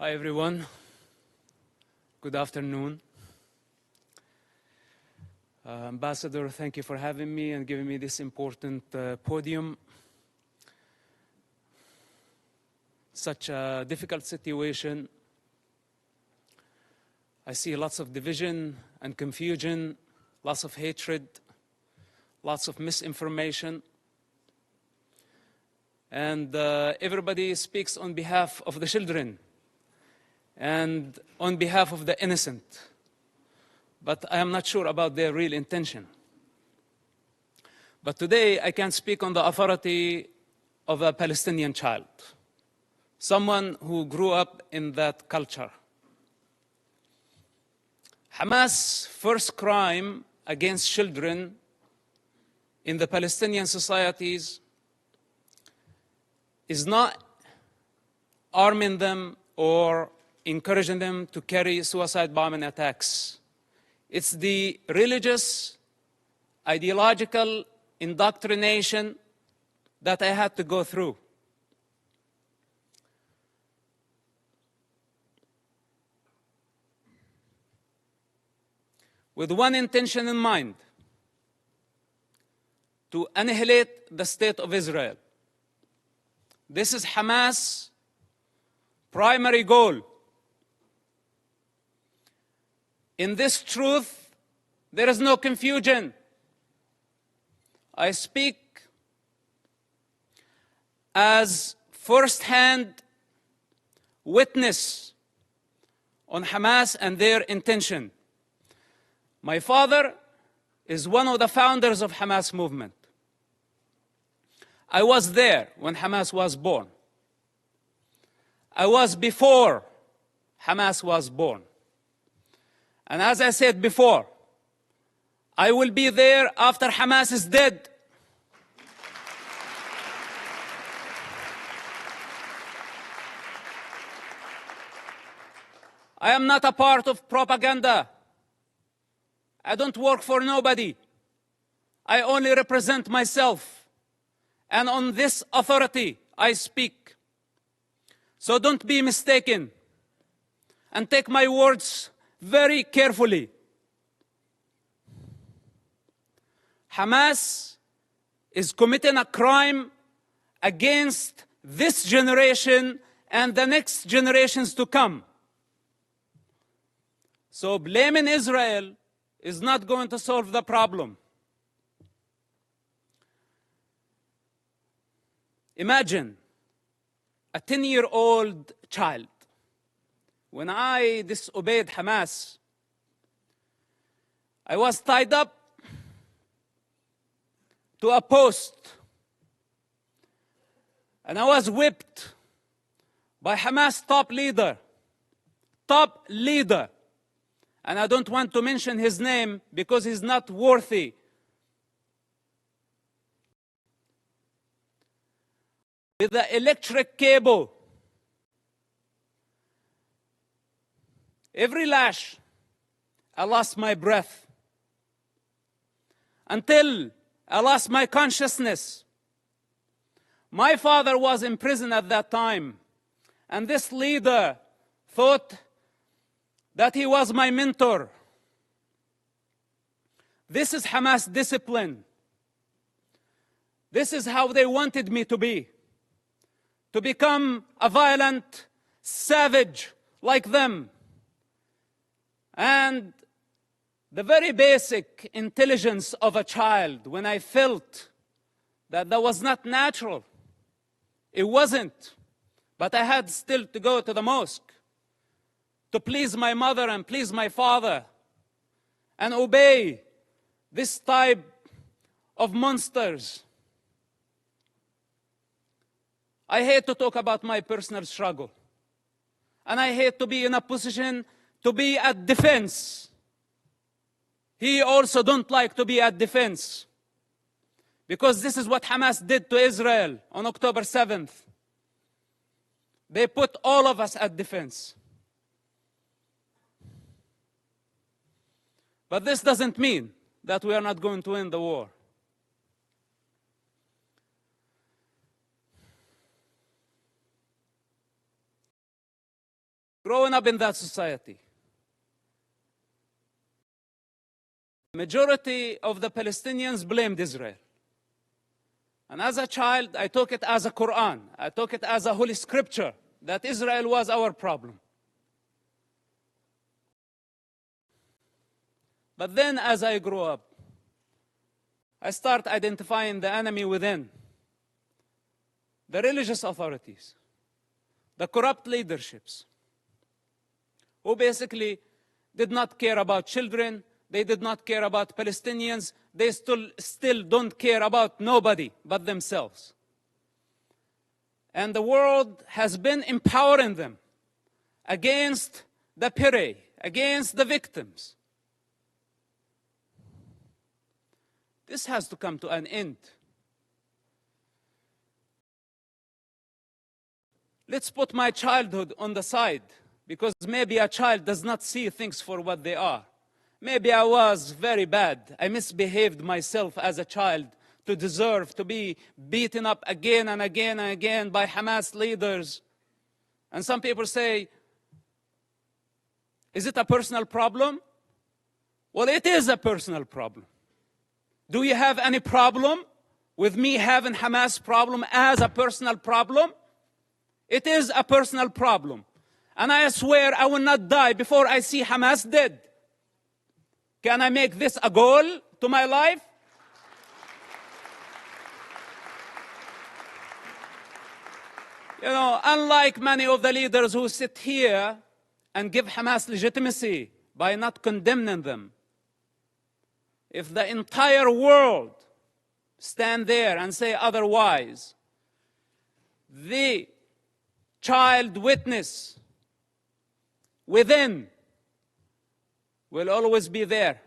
Hi, everyone. Good afternoon. Ambassador, thank you for having me and giving me this important podium. Such a difficult situation. I see lots of division and confusion, lots of hatred, lots of misinformation. And everybody speaks on behalf of the children and on behalf of the innocent. But I am not sure about their real intention. But today I can speak on the authority of a Palestinian child, someone who grew up in that culture. Hamas' first crime against children in the Palestinian societies is not arming them or encouraging them to carry suicide bombing attacks. It's the religious, ideological indoctrination that I had to go through. With one intention in mind: to annihilate the state of Israel. This is Hamas' primary goal. In this truth, there is no confusion. I speak as first-hand witness on Hamas and their intention. My father is one of the founders of Hamas movement. I was there when Hamas was born. I was before Hamas was born. And as I said before, I will be there after Hamas is dead. I am not a part of propaganda. I don't work for nobody. I only represent myself. And on this authority, I speak. So don't be mistaken and take my words very carefully. Hamas is committing a crime against this generation and the next generations to come. So blaming Israel is not going to solve the problem. Imagine a 10-year-old child. When I disobeyed Hamas, I was tied up to a post and I was whipped by Hamas top leader. And I don't want to mention his name because he's not worthy. With the electric cable. Every lash, I lost my breath. Until I lost my consciousness. My father was in prison at that time. And this leader thought that he was my mentor. This is Hamas discipline. This is how they wanted me to be. To become a violent savage like them. And the very basic intelligence of a child, when I felt that was not natural, it wasn't. But I had still to go to the mosque to please my mother and please my father and obey this type of monsters. I hate to talk about my personal struggle. And I hate to be in a position to be at defense. He also don't like to be at defense. Because this is what Hamas did to Israel on October 7th. They put all of us at defense. But this doesn't mean that we are not going to win the war. growing up in that society, majority of the Palestinians blamed Israel. And as a child, I took it as a Quran. I took it as a holy scripture that Israel was our problem. But then as I grew up, I start identifying the enemy within. The religious authorities, the corrupt leaderships, who basically did not care about children, they did not care about Palestinians, they still don't care about nobody but themselves. And the world has been empowering them against the prey, against the victims. This has to come to an end. Let's put my childhood on the side, because maybe a child does not see things for what they are. Maybe I was very bad. I misbehaved myself as a child to deserve to be beaten up again and again and again by Hamas leaders. And some people say, is it a personal problem? Well, it is a personal problem. Do you have any problem with me having Hamas problem as a personal problem? It is a personal problem. And I swear I will not die before I see Hamas dead. Can I make this a goal to my life? You know, unlike many of the leaders who sit here and give Hamas legitimacy by not condemning them, if the entire world stand there and say otherwise, the child witness within will always be there.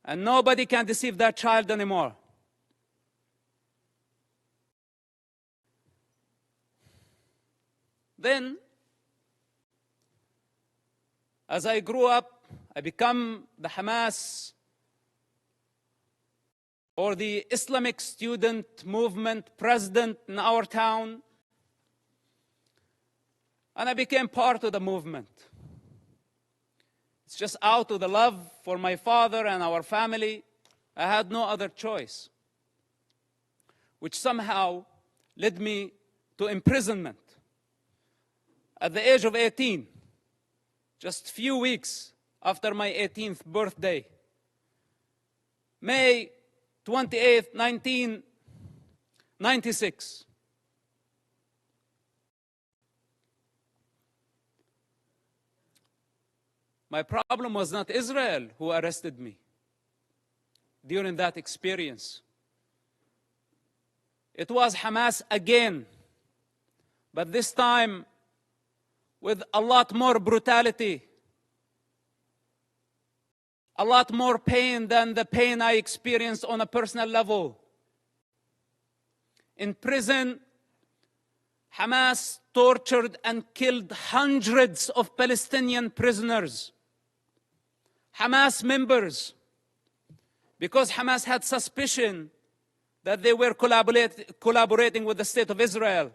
And nobody can deceive that child anymore. Then, as I grew up, I become the Hamas or the Islamic student movement president in our town. And I became part of the movement. It's just out of the love for my father and our family. I had no other choice, which somehow led me to imprisonment at the age of 18, just a few weeks after my 18th birthday. May 28, 1996. My problem was not Israel who arrested me during that experience. It was Hamas again, but this time with a lot more brutality, a lot more pain than the pain I experienced on a personal level. In prison, Hamas tortured and killed hundreds of Palestinian prisoners, Hamas members, because Hamas had suspicion that they were collaborating with the State of Israel.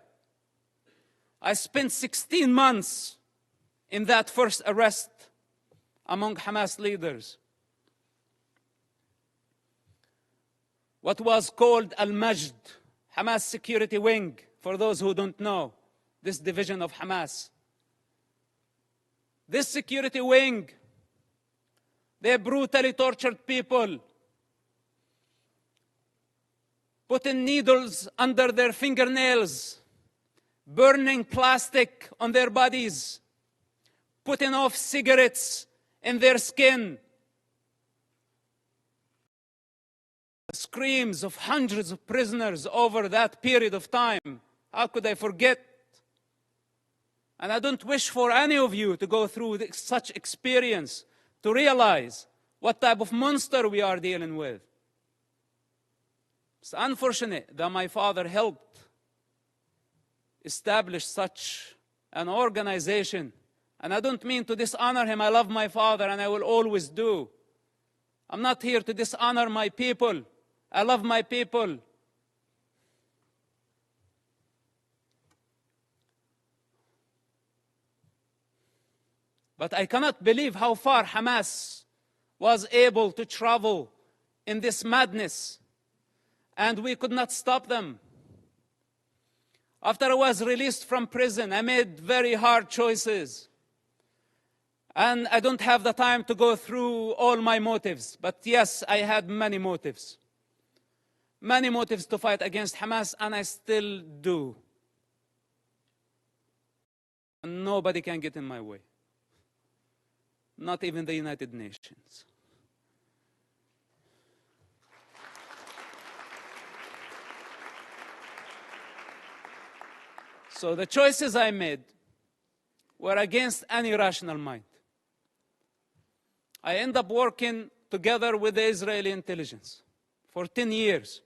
I spent 16 months in that first arrest among Hamas leaders. What was called Al-Majd, Hamas security wing, for those who don't know, this division of Hamas. This security wing, they brutally tortured people, putting needles under their fingernails, burning plastic on their bodies, putting off cigarettes in their skin. The screams of hundreds of prisoners over that period of time. How could I forget? And I don't wish for any of you to go through such experience to realize what type of monster we are dealing with. It's unfortunate that my father helped establish such an organization. And I don't mean to dishonor him. I love my father and I will always do. I'm not here to dishonor my people. I love my people. But I cannot believe how far Hamas was able to travel in this madness, and we could not stop them. After I was released from prison, I made very hard choices. And I don't have the time to go through all my motives, but yes, I had many motives. Many motives to fight against Hamas, and I still do. And nobody can get in my way. Not even the United Nations. So the choices I made were against any rational mind. I ended up working together with the Israeli intelligence for 10 years.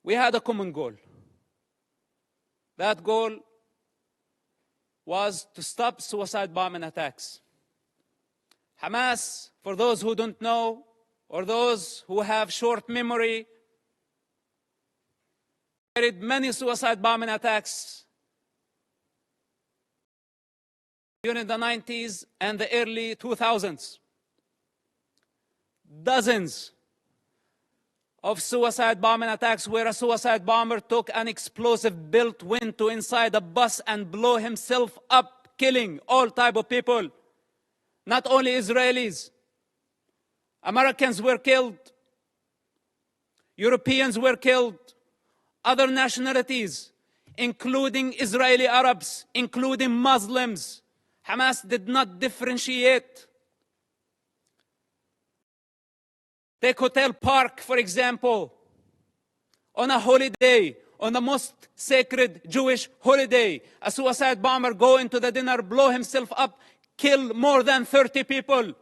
We had a common goal. That goal was to stop suicide bombing attacks. Hamas, for those who don't know, or those who have short memory, carried many suicide bombing attacks during the 90s and the early 2000s. Dozens of suicide bombing attacks where a suicide bomber took an explosive built went to inside a bus and blew himself up, killing all type of people. Not only Israelis. Americans were killed. Europeans were killed. Other nationalities, including Israeli Arabs, including Muslims. Hamas did not differentiate. Take Hotel Park, for example. On a holiday, on the most sacred Jewish holiday, a suicide bomber go into the dinner, blow himself up, kill more than 30 people.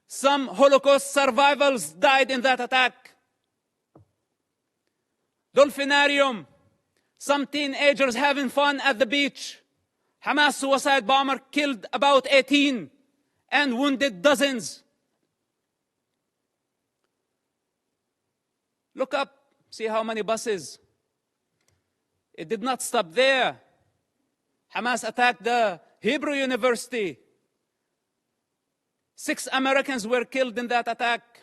Some Holocaust survivors died in that attack. Dolphinarium, some teenagers having fun at the beach. Hamas suicide bomber killed about 18 and wounded dozens. Look up, see how many buses. It did not stop there. Hamas attacked the Hebrew University. 6 Americans were killed in that attack.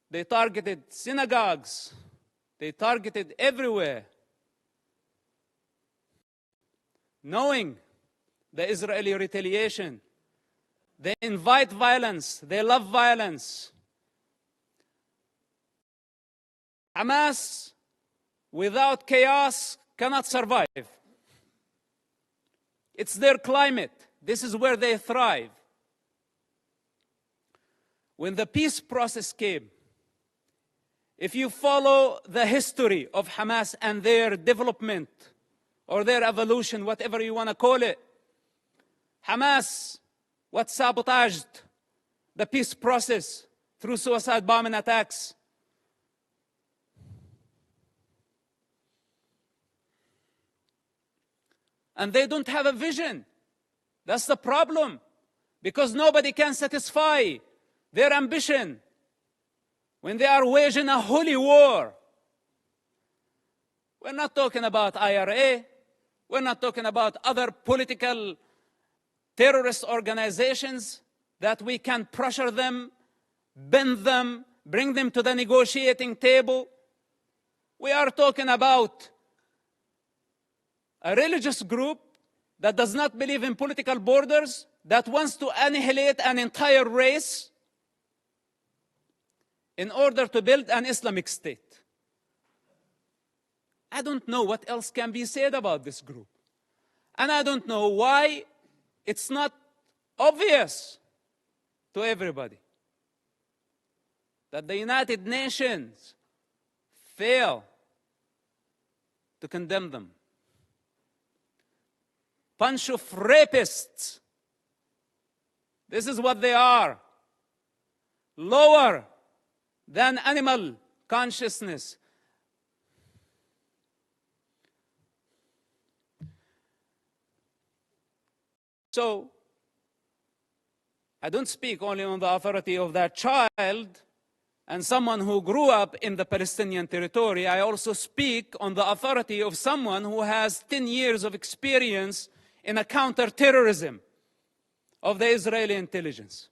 They targeted synagogues. They targeted everywhere. Knowing the Israeli retaliation, they invite violence. They love violence. Hamas, without chaos, cannot survive. It's their climate. This is where they thrive. When the peace process came, if you follow the history of Hamas and their development or their evolution, whatever you want to call it, Hamas, what sabotaged the peace process through suicide bombing attacks. And they don't have a vision. That's the problem. Because nobody can satisfy their ambition when they are waging a holy war. We're not talking about IRA. We're not talking about other political terrorist organizations that we can pressure them, bend them, bring them to the negotiating table. We are talking about a religious group that does not believe in political borders, that wants to annihilate an entire race in order to build an Islamic state. I don't know what else can be said about this group. And I don't know why it's not obvious to everybody that the United Nations fail to condemn them. Bunch of rapists. This is what they are. Lower than animal consciousness. So, I don't speak only on the authority of that child, and someone who grew up in the Palestinian territory, I also speak on the authority of someone who has 10 years of experience in a counterterrorism of the Israeli intelligence.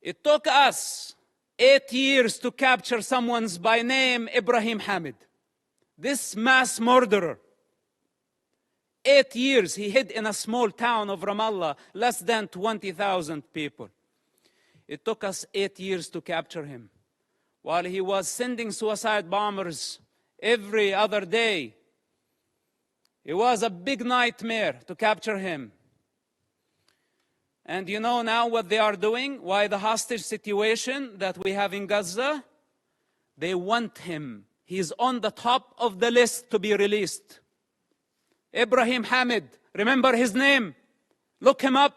It took us 8 years to capture someone by name Ibrahim Hamid. This mass murderer, 8 years he hid in a small town of Ramallah, less than 20,000 people. It took us 8 years to capture him, while he was sending suicide bombers every other day. It was a big nightmare to capture him. And you know now what they are doing? Why the hostage situation that we have in Gaza? They want him. He's on the top of the list to be released. Ibrahim Hamid, remember his name? Look him up.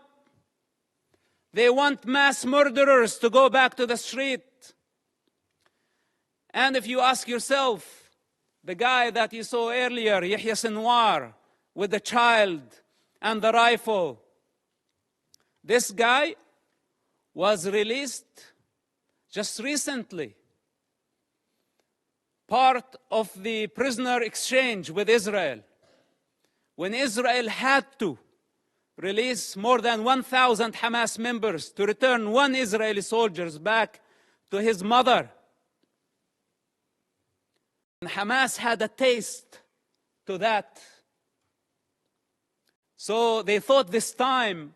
They want mass murderers to go back to the street. And if you ask yourself, the guy that you saw earlier, Yahya Sinwar, with the child and the rifle, this guy was released just recently, part of the prisoner exchange with Israel, when Israel had to release more than 1,000 Hamas members to return one Israeli soldier back to his mother. And Hamas had a taste to that. So they thought this time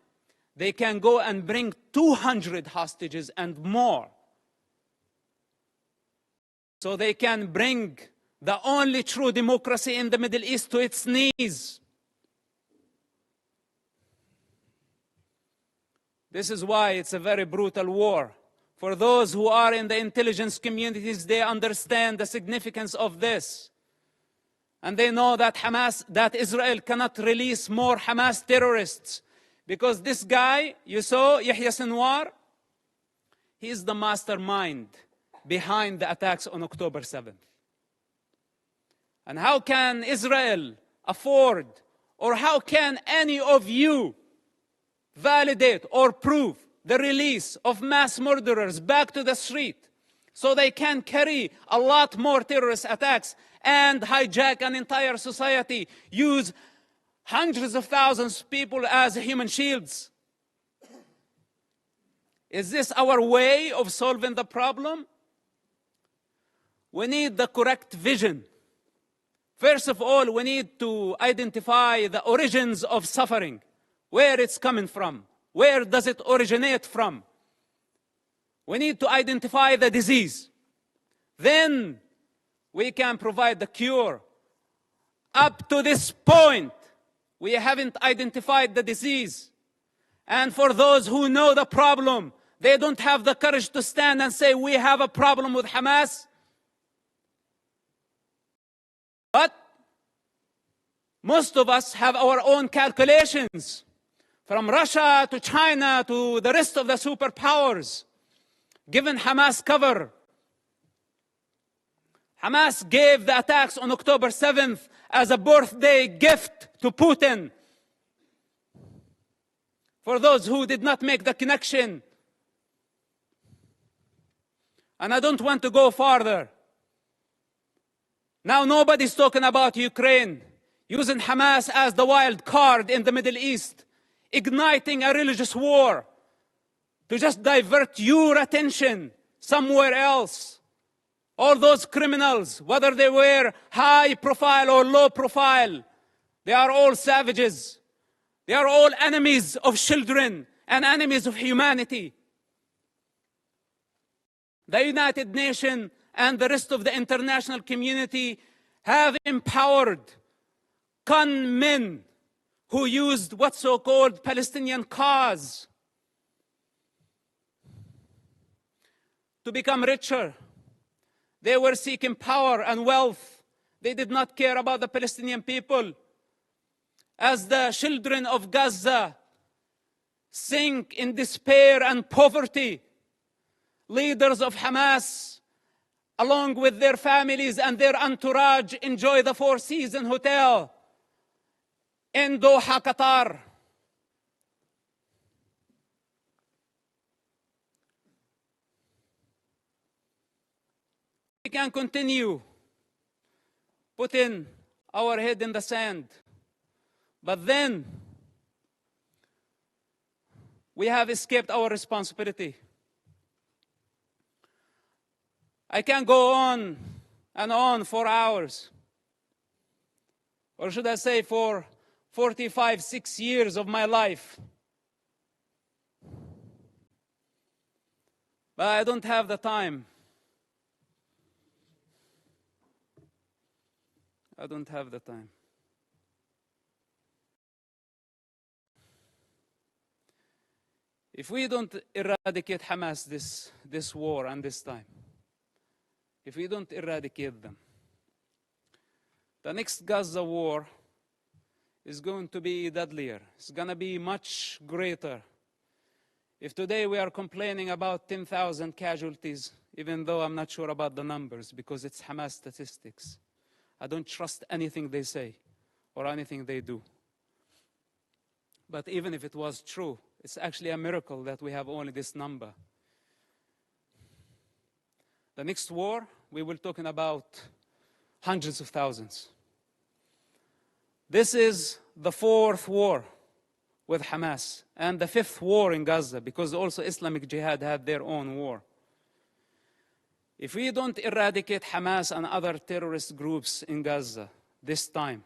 they can go and bring 200 hostages and more. So they can bring the only true democracy in the Middle East to its knees. This is why it's a very brutal war. For those who are in the intelligence communities, they understand the significance of this. And they know that that Israel cannot release more Hamas terrorists. Because this guy, you saw, Yahya Sinwar, he is the mastermind behind the attacks on October 7th. And how can Israel afford, or how can any of you validate or prove the release of mass murderers back to the street so they can carry a lot more terrorist attacks and hijack an entire society, use hundreds of thousands of people as human shields? Is this our way of solving the problem? We need the correct vision. First of all, we need to identify the origins of suffering, where it's coming from, where does it originate from. We need to identify the disease. Then we can provide the cure. Up to this point, we haven't identified the disease. And for those who know the problem, they don't have the courage to stand and say, we have a problem with Hamas. But most of us have our own calculations. From Russia to China to the rest of the superpowers, given Hamas cover. Hamas gave the attacks on October 7th as a birthday gift to Putin. For those who did not make the connection. And I don't want to go farther. Now nobody's talking about Ukraine, using Hamas as the wild card in the Middle East, igniting a religious war to just divert your attention somewhere else. All those criminals, whether they were high profile or low profile, they are all savages. They are all enemies of children and enemies of humanity. The United Nations and the rest of the international community have empowered con men who used what's so-called Palestinian cause to become richer. They were seeking power and wealth. They did not care about the Palestinian people. As the children of Gaza sink in despair and poverty, leaders of Hamas, along with their families and their entourage, enjoy the Four Seasons Hotel in Doha, Qatar. We can continue putting our head in the sand, but then we have escaped our responsibility. I can go on and on for hours, or should I say for 45, 6 years of my life. But I don't have the time. I don't have the time. If we don't eradicate Hamas this war and this time, if we don't eradicate them, the next Gaza war is going to be deadlier. It's going to be much greater. If today we are complaining about 10,000 casualties, even though I'm not sure about the numbers because it's Hamas statistics, I don't trust anything they say or anything they do. But even if it was true, it's actually a miracle that we have only this number. The next war, we will be talking about hundreds of thousands. This is the 4th war with Hamas and the 5th war in Gaza, because also Islamic Jihad had their own war. If we don't eradicate Hamas and other terrorist groups in Gaza this time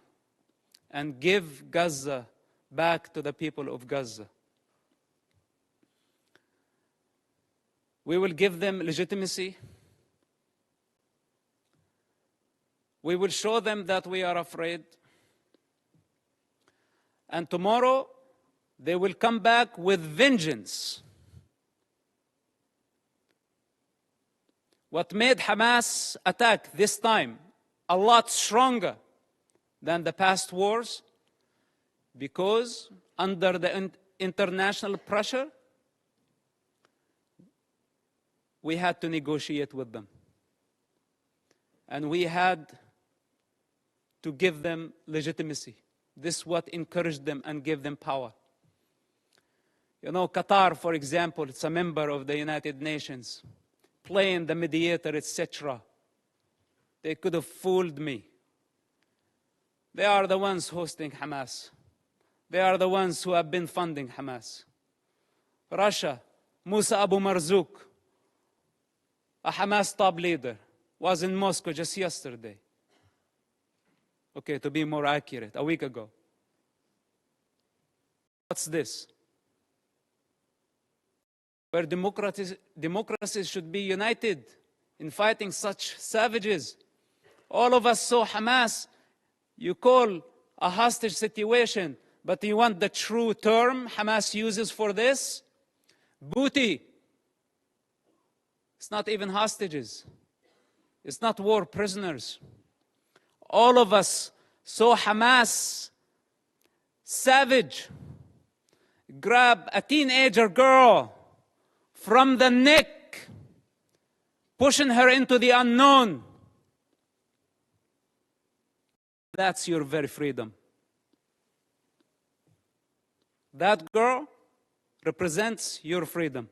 and give Gaza back to the people of Gaza, we will give them legitimacy. We will show them that we are afraid. And tomorrow, they will come back with vengeance. What made Hamas attack this time a lot stronger than the past wars? Because under the international pressure, we had to negotiate with them. And we had to give them legitimacy. This is what encouraged them and gave them power. You know, Qatar, for example, it's a member of the United Nations, playing the mediator, etc. They could have fooled me. They are the ones hosting Hamas. They are the ones who have been funding Hamas. Russia, Musa Abu Marzouk, a Hamas top leader, was in Moscow just yesterday. Okay, to be more accurate, a week ago. What's this? Where democracies should be united in fighting such savages. All of us saw Hamas, you call a hostage situation, but you want the true term Hamas uses for this? Booty. It's not even hostages. It's not war prisoners. All of us saw Hamas, savage, grab a teenager girl from the neck, pushing her into the unknown. That's your very freedom. That girl represents your freedom.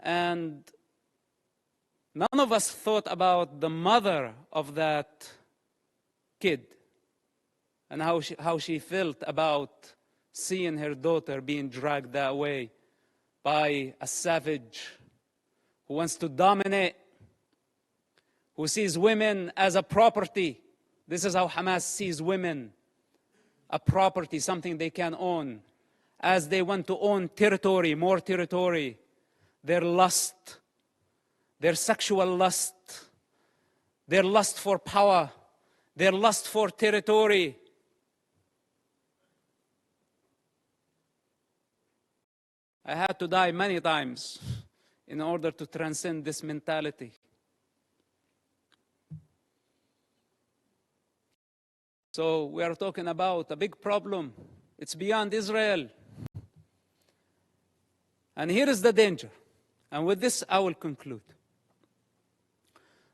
And none of us thought about the mother of that kid and how she felt about seeing her daughter being dragged that way by a savage who wants to dominate, who sees women as a property. This is how Hamas sees women, a property, something they can own. As they want to own territory, more territory, their lust, their sexual lust, their lust for power, their lust for territory. I had to die many times in order to transcend this mentality. So we are talking about a big problem. It's beyond Israel. And here is the danger. And with this, I will conclude.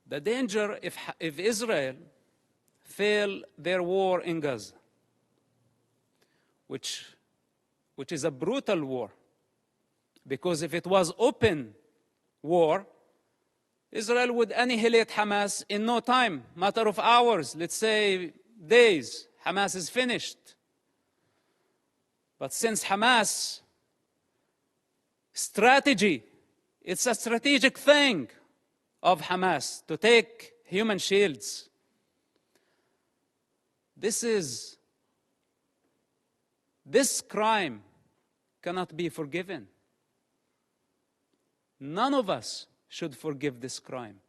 The danger if Israel fail their war in Gaza, which is a brutal war, Because if it was open war, Israel would annihilate Hamas in no time, matter of hours, let's say days. Hamas is finished. But since Hamas strategy, it's a strategic thing of Hamas to take human shields. This crime cannot be forgiven. None of us should forgive this crime.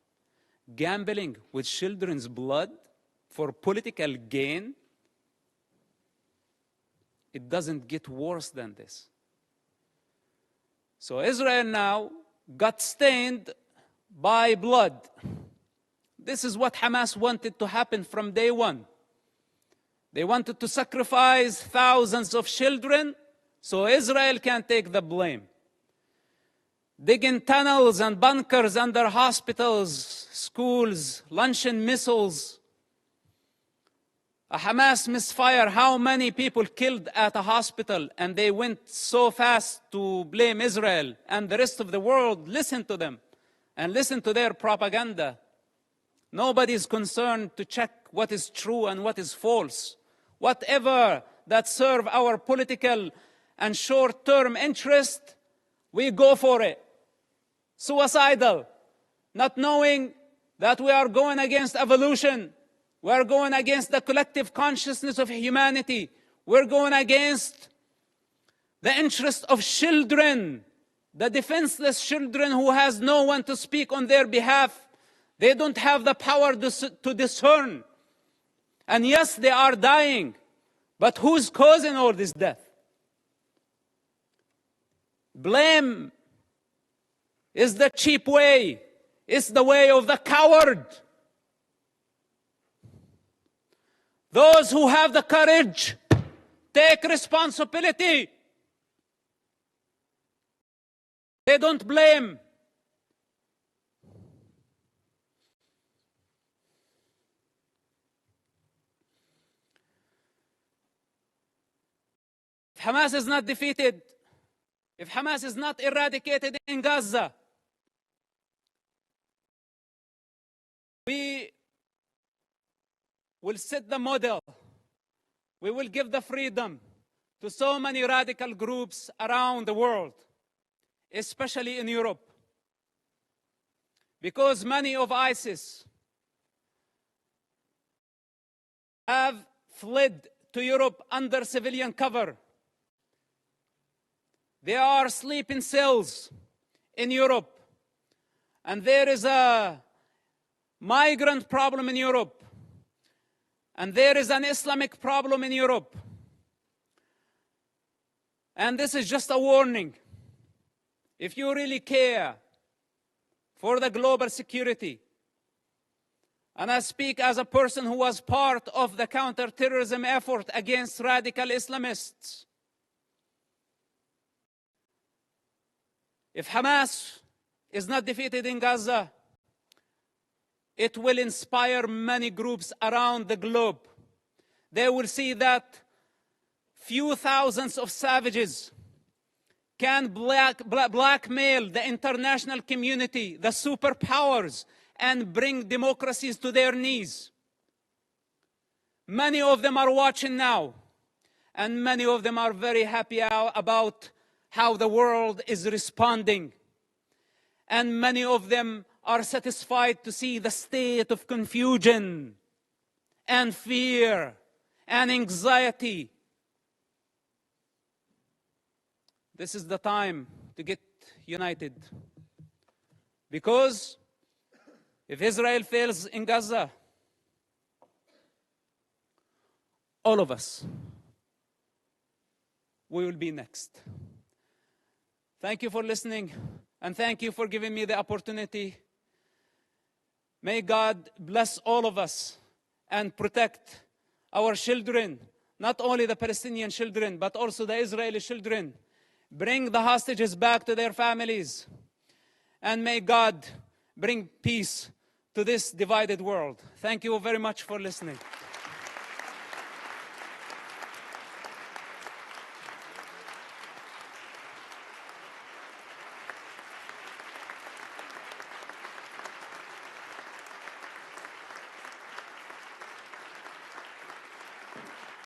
Gambling with children's blood for political gain, it doesn't get worse than this. So Israel now got stained by blood. This is what Hamas wanted to happen from day one. They wanted to sacrifice thousands of children so Israel can take the blame. Digging tunnels and bunkers under hospitals, schools, launching missiles. A Hamas misfire, how many people killed at a hospital, and they went so fast to blame Israel, and the rest of the world listened to them and listened to their propaganda. Nobody is concerned to check what is true and what is false. Whatever that serve our political and short-term interest, we go for it. Suicidal, not knowing that we are going against evolution. We are going against the collective consciousness of humanity. We're going against the interest of children, the defenseless children who has no one to speak on their behalf. They don't have the power to discern. And yes, they are dying. But who's causing all this death? Blame is the cheap way. It's the way of the coward. Those who have the courage take responsibility. They don't blame. If Hamas is not defeated, if Hamas is not eradicated in Gaza, we will set the model. We will give the freedom to so many radical groups around the world, especially in Europe. Because many of ISIS have fled to Europe under civilian cover. They are sleeping cells in Europe. And there is a migrant problem in Europe. And there is an Islamic problem in Europe. And this is just a warning. If you really care for the global security, and I speak as a person who was part of the counterterrorism effort against radical Islamists, if Hamas is not defeated in Gaza, it will inspire many groups around the globe. They will see that few thousands of savages can blackmail the international community, the superpowers, and bring democracies to their knees. Many of them are watching now, and many of them are very happy about how the world is responding. And many of them are satisfied to see the state of confusion and fear and anxiety. This is the time to get united. Because if Israel fails in Gaza, all of us, we will be next. Thank you for listening, and thank you for giving me the opportunity. May God bless all of us and protect our children, not only the Palestinian children, but also the Israeli children. Bring the hostages back to their families. And may God bring peace to this divided world. Thank you very much for listening.